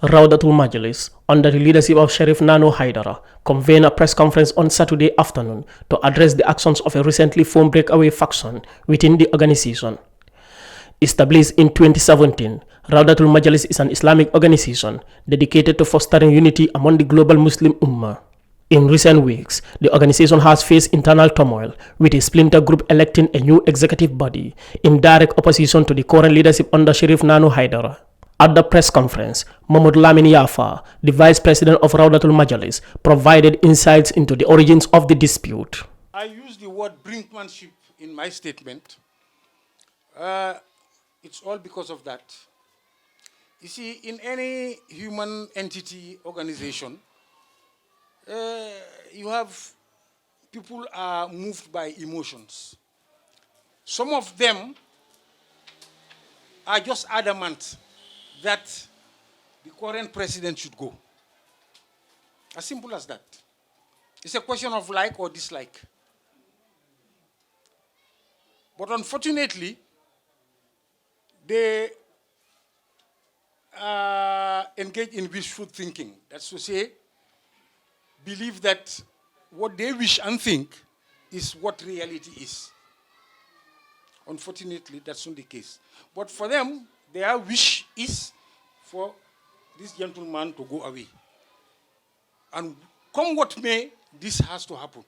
Rawdatul Majalis, under the leadership of Sheriff Nano Haidara, convened a press conference on Saturday afternoon to address the actions of a recently formed breakaway faction within the organization. Established in 2017, Rawdatul Majalis is an Islamic organization dedicated to fostering unity among the global Muslim Ummah. In recent weeks, the organization has faced internal turmoil, with a splinter group electing a new executive body in direct opposition to the current leadership under Sheriff Nano Haidara. At the press conference, Mahmoud Lamin Yafa, the vice president of Rawdatul Majalis, provided insights into the origins of the dispute. I use the word brinkmanship in my statement. It's all because of that. You see, in any human entity organization, you have people are moved by emotions. Some of them are just adamant that the current president should go. As simple as that. It's a question of like or dislike. But unfortunately, they engage in wishful thinking. That's to say, believe that what they wish and think is what reality is. Unfortunately, that's not the case. But for them, their wish is for this gentleman to go away. And come what may, this has to happen.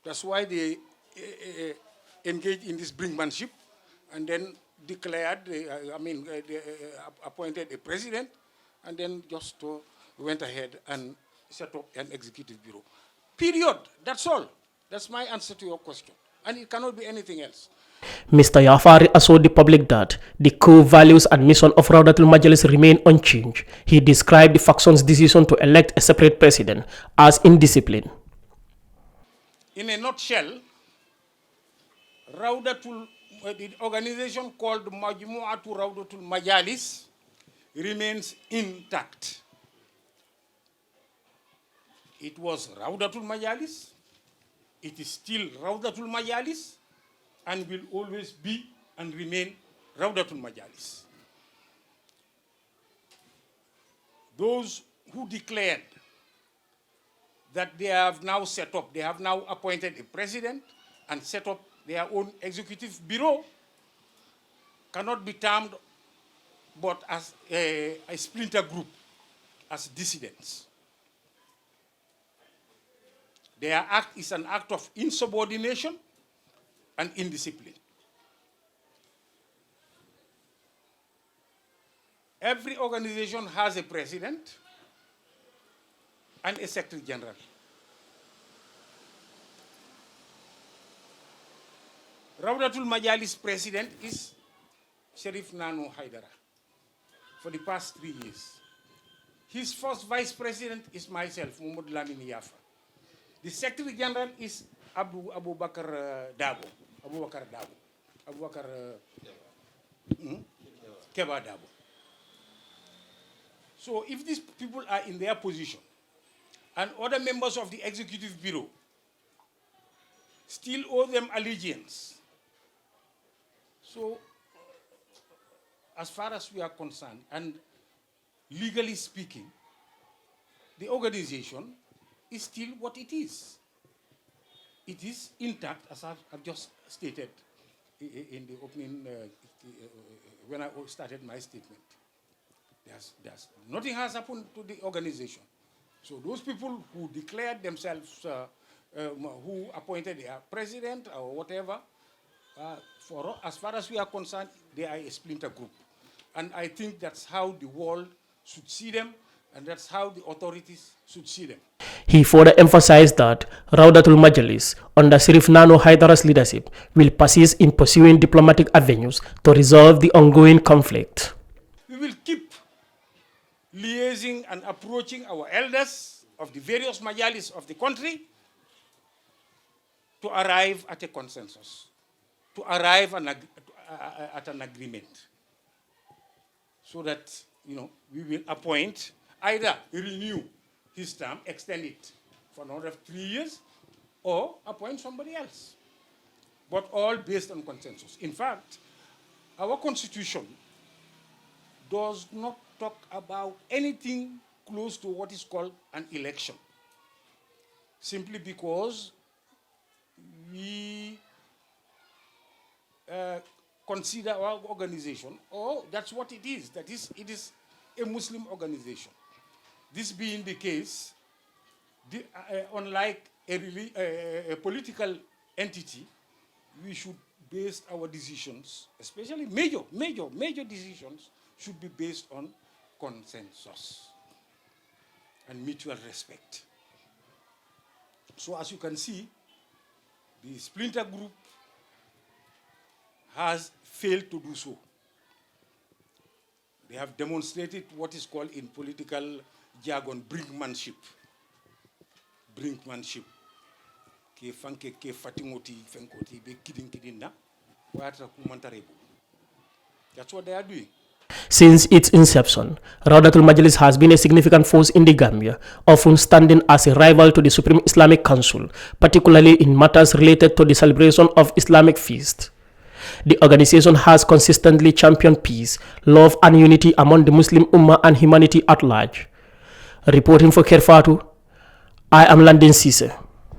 That's why they engage in this brinkmanship and then declared, they appointed a president and then just went ahead and set up an executive bureau. Period. That's all. That's my answer to your question. And it cannot be anything else. Mr. Yafari assured the public that the core values and mission of Rawdatul Majalis remain unchanged. He described the faction's decision to elect a separate president as indiscipline. In a nutshell, the organization called Rawdatul Majalis remains intact. It was Rawdatul Majalis, it is still Rawdatul Majalis, and will always be and remain Rawdatul Majalis. Those who declared that they have now set up, they have now appointed a president and set up their own executive bureau, cannot be termed but as a splinter group, as dissidents. Their act is an act of insubordination and indiscipline. Every organization has a president and a secretary general. Rawdatul Majalis president is Sheriff Nano Haidara for the past 3 years. His first vice president is myself, Mahmoud Lamin Yafa. The secretary general is Abu Bakar Dabo. Keba Dabo. So if these people are in their position and other members of the executive bureau still owe them allegiance, so as far as we are concerned, and legally speaking, the organization is still what it is. It is intact, as I've just stated in the opening, when I started my statement. Nothing has happened to the organization. So those people who declared themselves, who appointed their president or whatever, as far as we are concerned, they are a splinter group. And I think that's how the world should see them, and that's how the authorities should see them. He further emphasized that Rawdatul Majalis, under Sheriff Nano Haidara's leadership, will persist in pursuing diplomatic avenues to resolve the ongoing conflict. We will keep liaising and approaching our elders of the various majalis of the country to arrive at a consensus, to arrive at an agreement, so that we will appoint, either renew his term, extend it for another 3 years, or appoint somebody else. But all based on consensus. In fact, our constitution does not talk about anything close to what is called an election, simply because we consider our organization, or that's what it is, that is, it is a Muslim organization. This being the case, unlike a political entity, we should base our decisions, especially major decisions, should be based on consensus and mutual respect. So as you can see, the splinter group has failed to do so. They have demonstrated what is called in political jargon brinkmanship. Brinkmanship. That's what they are doing. Since its inception, Rawdatul Majalis has been a significant force in the Gambia, often standing as a rival to the Supreme Islamic Council, particularly in matters related to the celebration of Islamic feasts. The organization has consistently championed peace, love and unity among the Muslim Ummah and humanity at large. Reporting for Kerfatu, I am Landin Sise.